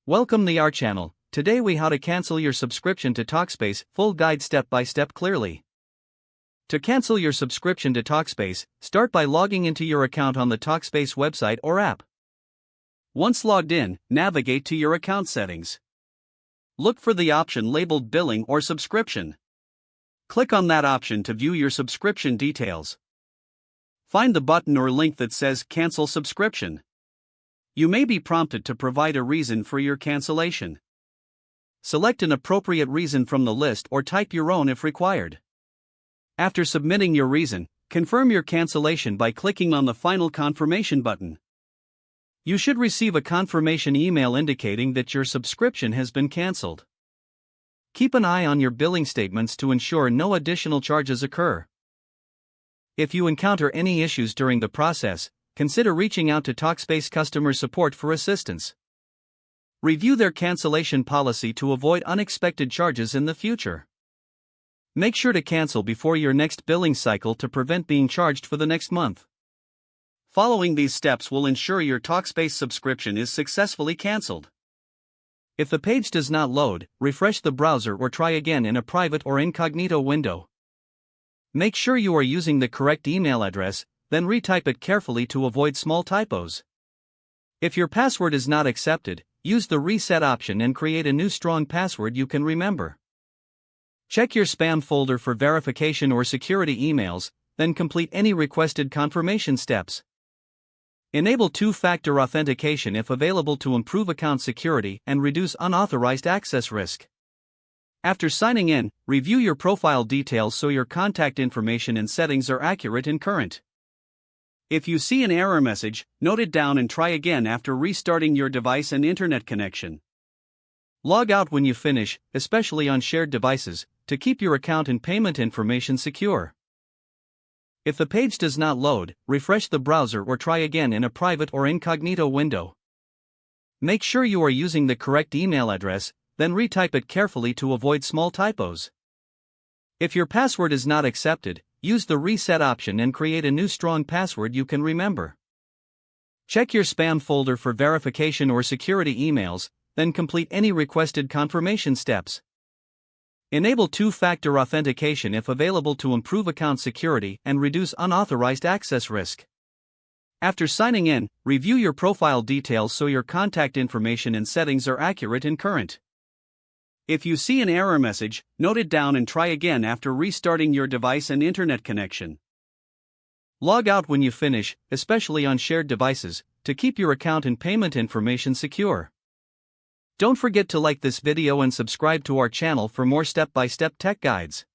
Welcome to our channel. Today we how to cancel your subscription to Talkspace, full guide step by step clearly. To cancel your subscription to Talkspace, start by logging into your account on the Talkspace website or app. Once logged in, navigate to your account settings. Look for the option labeled Billing or Subscription. Click on that option to view your subscription details. Find the button or link that says Cancel Subscription. You may be prompted to provide a reason for your cancellation. Select an appropriate reason from the list or type your own if required. After submitting your reason, confirm your cancellation by clicking on the Final Confirmation button. You should receive a confirmation email indicating that your subscription has been canceled. Keep an eye on your billing statements to ensure no additional charges occur. If you encounter any issues during the process, consider reaching out to Talkspace customer support for assistance. Review their cancellation policy to avoid unexpected charges in the future. Make sure to cancel before your next billing cycle to prevent being charged for the next month. Following these steps will ensure your Talkspace subscription is successfully canceled. If the page does not load, refresh the browser or try again in a private or incognito window. Make sure you are using the correct email address, then retype it carefully to avoid small typos. If your password is not accepted, use the reset option and create a new strong password you can remember. Check your spam folder for verification or security emails, then complete any requested confirmation steps. Enable two-factor authentication if available to improve account security and reduce unauthorized access risk. After signing in, review your profile details so your contact information and settings are accurate and current. If you see an error message, note it down and try again after restarting your device and internet connection. Log out when you finish, especially on shared devices, to keep your account and payment information secure. If the page does not load, refresh the browser or try again in a private or incognito window. Make sure you are using the correct email address, then retype it carefully to avoid small typos. If your password is not accepted, use the reset option and create a new strong password you can remember. Check your spam folder for verification or security emails, then complete any requested confirmation steps. Enable two-factor authentication if available to improve account security and reduce unauthorized access risk. After signing in, review your profile details so your contact information and settings are accurate and current. If you see an error message, note it down and try again after restarting your device and internet connection. Log out when you finish, especially on shared devices, to keep your account and payment information secure. Don't forget to like this video and subscribe to our channel for more step-by-step tech guides.